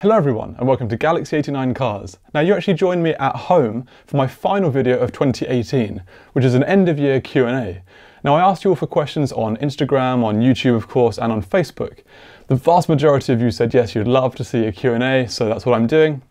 Hello everyone and welcome to Galaxy 89 Cars. Now you actually joined me at home for my final video of 2018, which is an end of year Q&A. Now I asked you all for questions on Instagram, on YouTube of course, and on Facebook. The vast majority of you said yes, you'd love to see a Q&A, so that's what I'm doing.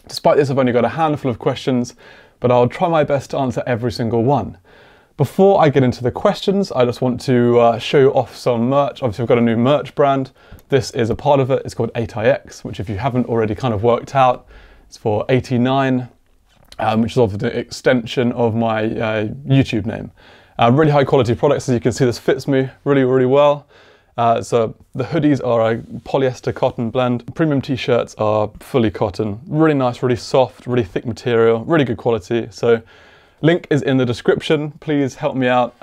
Despite this, I've only got a handful of questions, but I'll try my best to answer every single one. Before I get into the questions, I just want to show you off some merch. Obviously, I've got a new merch brand. This is a part of it. It's called 8iX, which if you haven't already kind of worked out, it's for 89, which is obviously the extension of my YouTube name. Really high quality products. As you can see, this fits me really, really well. So the hoodies are a polyester cotton blend. Premium t-shirts are fully cotton. Really nice, really soft, really thick material, really good quality. So link is in the description. Please help me out.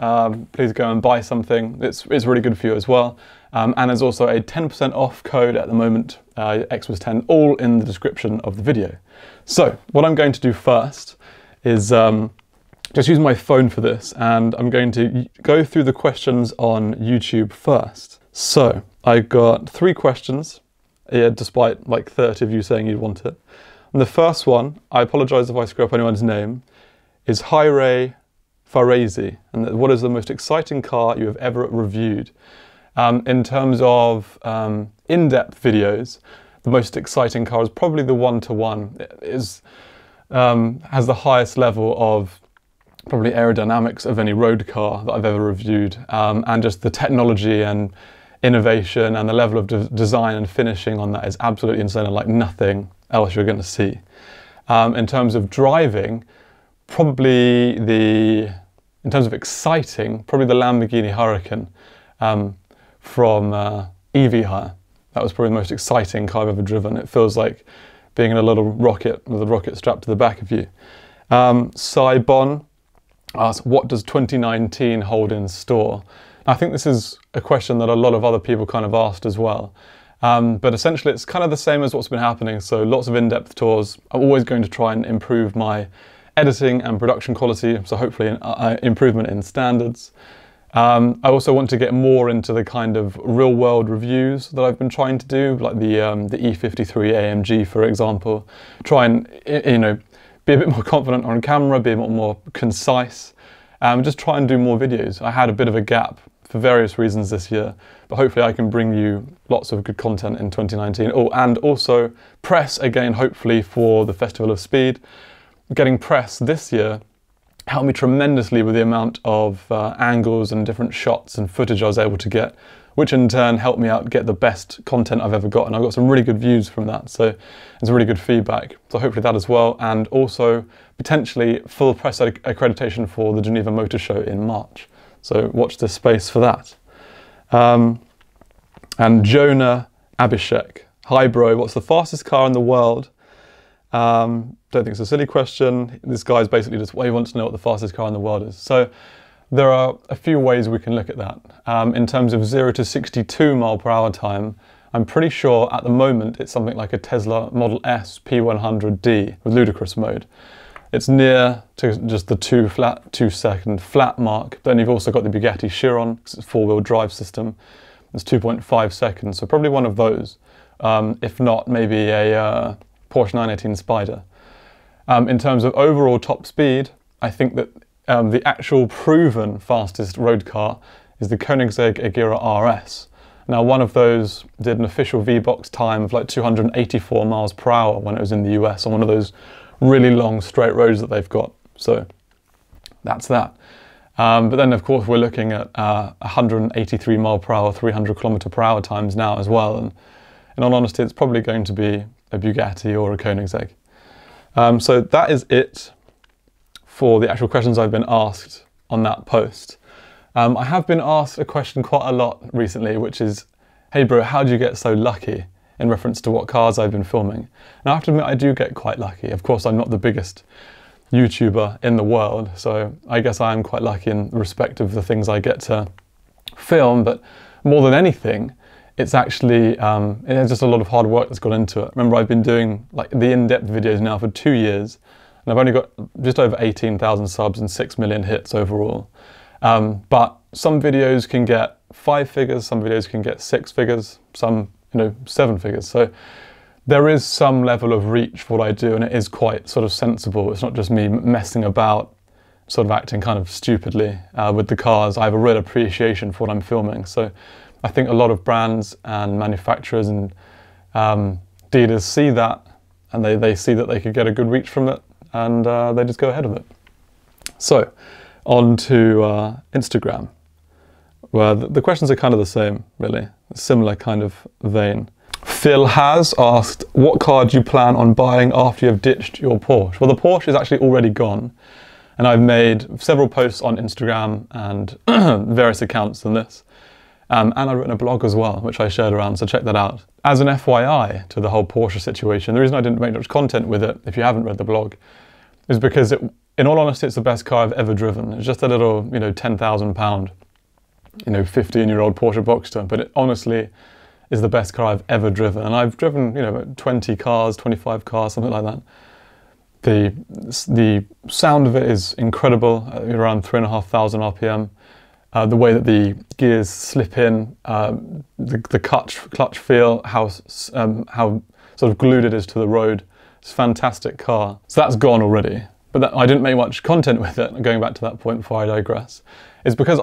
Please go and buy something. It's really good for you as well. And there's also a 10% off code at the moment, Xmas10, all in the description of the video. So what I'm going to do first is just use my phone for this, and I'm going to go through the questions on YouTube first. So I got 3 questions, despite like 30 of you saying you'd want it. And the first one, I apologize if I screw up anyone's name, is Hyre Farezi, and what is the most exciting car you have ever reviewed? In terms of in-depth videos, the most exciting car is probably the 1-to-1. It is, has the highest level of probably aerodynamics of any road car that I've ever reviewed, and just the technology and innovation and the level of design and finishing on that is absolutely insane and like nothing else you're going to see. In terms of driving, probably in terms of exciting, probably the Lamborghini Huracan from EV Hire. That was probably the most exciting car I've ever driven. It feels like being in a little rocket with a rocket strapped to the back of you. Sai Bon asked, what does 2019 hold in store? I think this is a question that a lot of other people kind of asked as well. But essentially it's kind of the same as what's been happening. So lots of in-depth tours. I'm always going to try and improve my editing and production quality, so hopefully an improvement in standards. I also want to get more into the kind of real-world reviews that I've been trying to do, like the E53 AMG, for example. Try and, you know, be a bit more confident on camera, be a bit more concise, just try and do more videos. I had a bit of a gap for various reasons this year, but hopefully I can bring you lots of good content in 2019. Oh, and also press again, hopefully, for the Festival of Speed. Getting press this year helped me tremendously with the amount of angles and different shots and footage I was able to get, which in turn helped me out get the best content I've ever got. And I got some really good views from that, so it's really good feedback. So hopefully that as well, and also potentially full press accreditation for the Geneva Motor Show in March. So watch this space for that. And Jonah Abhishek, hi bro, what's the fastest car in the world? Don't think it's a silly question. This guy's basically just, well, he wants to know what the fastest car in the world is. So there are a few ways we can look at that. In terms of 0 to 62 mile per hour time, I'm pretty sure at the moment it's something like a Tesla Model S P100D with ludicrous mode. It's near to just the 2 second flat mark. Then you've also got the Bugatti Chiron, because it's a 4-wheel drive system. It's 2.5 seconds, so probably one of those. If not, maybe a Porsche 918 Spider. In terms of overall top speed, I think that the actual proven fastest road car is the Koenigsegg Agera RS. Now one of those did an official V-Box time of like 284 miles per hour when it was in the US on one of those really long straight roads that they've got. So that's that. But then of course we're looking at 183 mile per hour, 300 kilometer per hour times now as well. And in all honesty, it's probably going to be a Bugatti or a Koenigsegg. So that is it for the actual questions I've been asked on that post. I have been asked a question quite a lot recently, which is, hey bro, how do you get so lucky, in reference to what cars I've been filming? And I have to admit, I do get quite lucky. Of course, I'm not the biggest YouTuber in the world, so I guess I am quite lucky in respect of the things I get to film, but more than anything, it's actually it's just a lot of hard work that's gone into it. Remember, I've been doing like the in-depth videos now for 2 years, and I've only got just over 18,000 subs and 6 million hits overall. But some videos can get 5 figures, some videos can get 6 figures, some 7 figures. So there is some level of reach for what I do, and it is quite sort of sensible. It's not just me messing about, sort of acting kind of stupidly with the cars. I have a real appreciation for what I'm filming. So I think a lot of brands and manufacturers and dealers see that, and they see that they could get a good reach from it, and they just go ahead with it. So on to Instagram, where the questions are kind of the same, really, a similar kind of vein. Phil has asked, what car do you plan on buying after you've ditched your Porsche? Well, the Porsche is actually already gone, and I've made several posts on Instagram and various accounts on this. And I've written a blog as well, which I shared around, so check that out. As an FYI to the whole Porsche situation, the reason I didn't make much content with it, if you haven't read the blog, is because in all honesty, it's the best car I've ever driven. It's just a little, £10,000, 15-year-old Porsche Boxster, but it honestly is the best car I've ever driven. And I've driven, 20 cars, 25 cars, something like that. The sound of it is incredible, around 3,500 RPM. The way that the gears slip in, the clutch feel, how sort of glued it is to the road. It's a fantastic car. So that's gone already. But I didn't make much content with it, going back to that point before I digress. It's because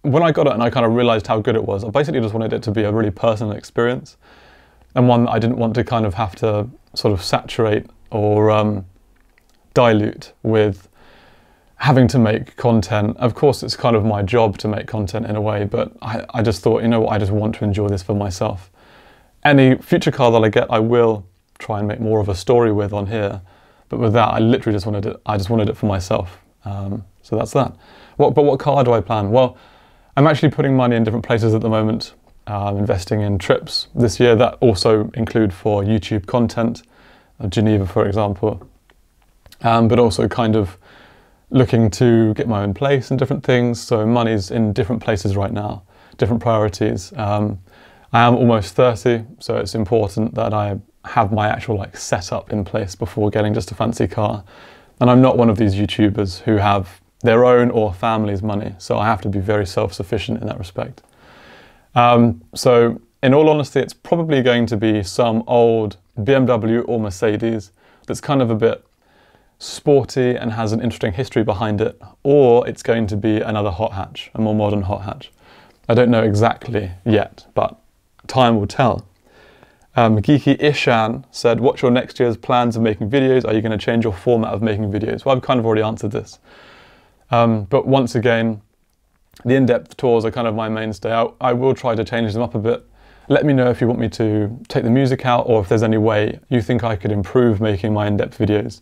when I got it and I kind of realised how good it was, I basically just wanted it to be a really personal experience, and one that I didn't want to kind of have to sort of saturate or dilute with having to make content. Of course, it's kind of my job to make content in a way, but I just thought, I just want to enjoy this for myself. Any future car that I get, I will try and make more of a story with on here. But with that, I literally just wanted it. I just wanted it for myself. So that's that. But what car do I plan? Well, I'm actually putting money in different places at the moment. Investing in trips this year that also include for YouTube content, Geneva, for example. But also kind of looking to get my own place and different things. So money's in different places right now, different priorities. I am almost 30, so it's important that I have my actual setup in place before getting just a fancy car. And I'm not one of these YouTubers who have their own or family's money, so I have to be very self-sufficient in that respect. So in all honesty, it's probably going to be some old BMW or Mercedes that's kind of a bit sporty and has an interesting history behind it, or it's going to be another hot hatch, a more modern hot hatch. I don't know exactly yet, but time will tell. Geeky Ishan said, what's your next year's plans of making videos? Are you going to change your format of making videos? Well, I've kind of already answered this. But once again, the in-depth tours are kind of my mainstay. I will try to change them up a bit. Let me know if you want me to take the music out, or if there's any way you think I could improve making my in-depth videos.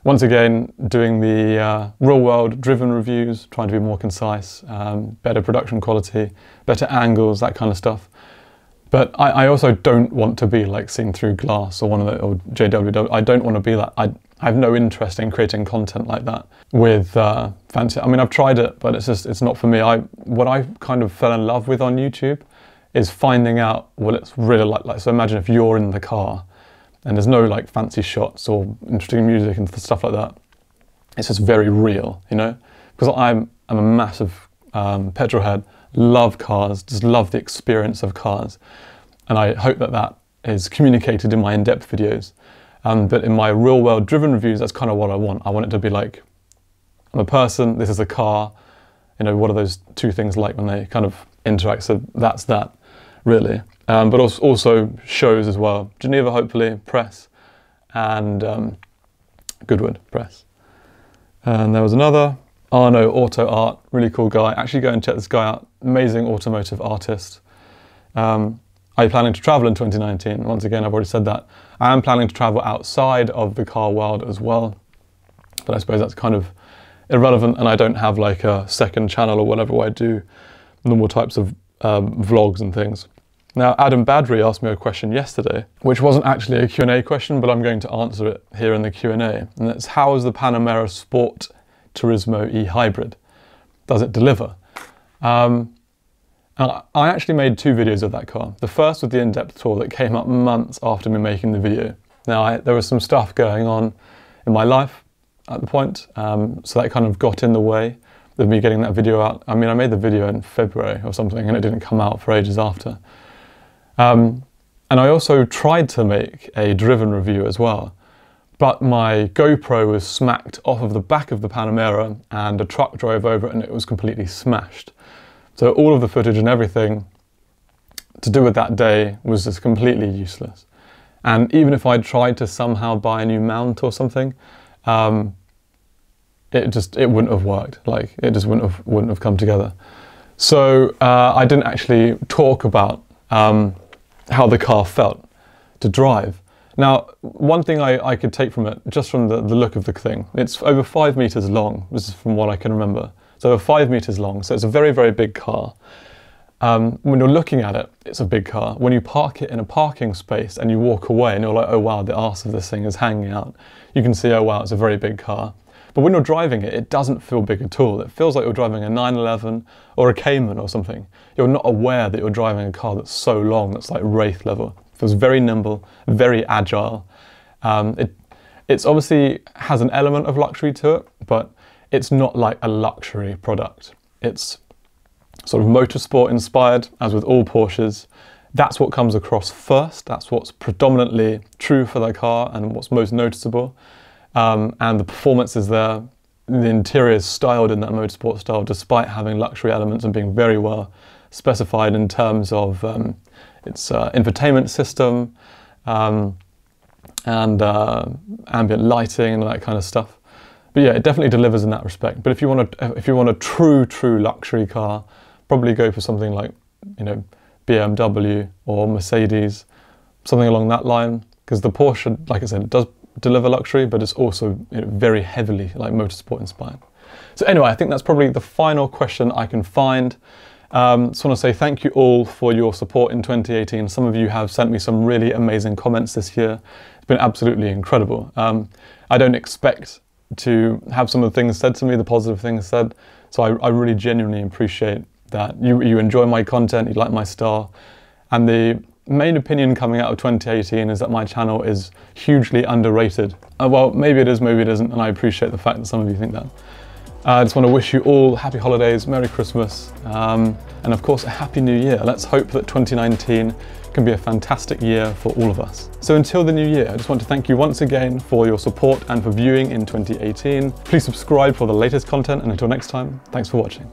Once again, doing the real-world driven reviews, trying to be more concise, better production quality, better angles, that kind of stuff. But I also don't want to be like Seen Through Glass or one of the or JWW. I don't want to be that. I have no interest in creating content like that with fancy. I mean, I've tried it, but it's not for me. What I kind of fell in love with on YouTube is finding out what it's really like. So imagine if you're in the car and there's no like fancy shots or interesting music and stuff like that. It's just very real, because I'm a massive petrol head. Love cars, just love the experience of cars. And I hope that that is communicated in my in-depth videos. But in my real world driven reviews, that's kind of what I want. I want it to be like, I'm a person, this is a car, what are those two things like when they kind of interact? So that's that, really. But also shows as well. Geneva, hopefully, press, and Goodwood, press. And there was another, Arno Auto Art, really cool guy. Actually go and check this guy out. Amazing automotive artist. Are you planning to travel in 2019? Once again, I've already said that. I am planning to travel outside of the car world as well, but I suppose that's kind of irrelevant, and I don't have like a second channel or whatever where I do normal types of vlogs and things. Now, Adam Badry asked me a question yesterday, which wasn't actually a Q&A question, but I'm going to answer it here in the Q&A. And it's, how is the Panamera Sport Turismo e-hybrid? Does it deliver? And I actually made two videos of that car. The first was the in-depth tour that came up months after me making the video. Now, there was some stuff going on in my life at the point, so that kind of got in the way of me getting that video out. I mean, I made the video in February or something, and it didn't come out for ages after. And I also tried to make a driven review as well, but my GoPro was smacked off of the back of the Panamera and a truck drove over it and it was completely smashed. So all of the footage and everything to do with that day was just completely useless. And even if I'd tried to somehow buy a new mount or something, it wouldn't have worked. Like, it just wouldn't have come together. So I didn't actually talk about how the car felt to drive. Now, one thing I could take from it, just from the look of the thing, it's over 5 meters long. This is from what I can remember. So over 5 meters long. So it's a very, very big car. When you're looking at it, it's a big car. When you park it in a parking space and you walk away and you're like, oh wow, the arse of this thing is hanging out, you can see, oh wow, it's a very big car. But when you're driving it, it doesn't feel big at all. It feels like you're driving a 911 or a Cayman or something. You're not aware that you're driving a car that's so long, that's like Wraith level. It feels very nimble, very agile. It's obviously has an element of luxury to it, but it's not like a luxury product. It's sort of motorsport inspired, as with all Porsches. That's what comes across first. That's what's predominantly true for the car and what's most noticeable. And the performance is there. The interior is styled in that motorsport style, despite having luxury elements and being very well specified in terms of its infotainment system and ambient lighting and all that kind of stuff. But yeah, it definitely delivers in that respect. But if you want a true luxury car, probably go for something like, you know, BMW or Mercedes, something along that line. Because the Porsche, like I said, it does deliver luxury, but it's also, you know, very heavily like motorsport inspired. So anyway, I think that's probably the final question I can find. Just want to say thank you all for your support in 2018. Some of you have sent me some really amazing comments this year. It's been absolutely incredible. I don't expect to have some of the things said to me, the positive things said. So I really genuinely appreciate that you enjoy my content, you like my style. And the main opinion coming out of 2018 is that my channel is hugely underrated. Well, maybe it is, maybe it isn't, and I appreciate the fact that some of you think that. I just want to wish you all happy holidays, Merry Christmas, and of course a Happy New Year. Let's hope that 2019 can be a fantastic year for all of us. So until the new year, I just want to thank you once again for your support and for viewing in 2018. Please subscribe for the latest content, and until next time, thanks for watching.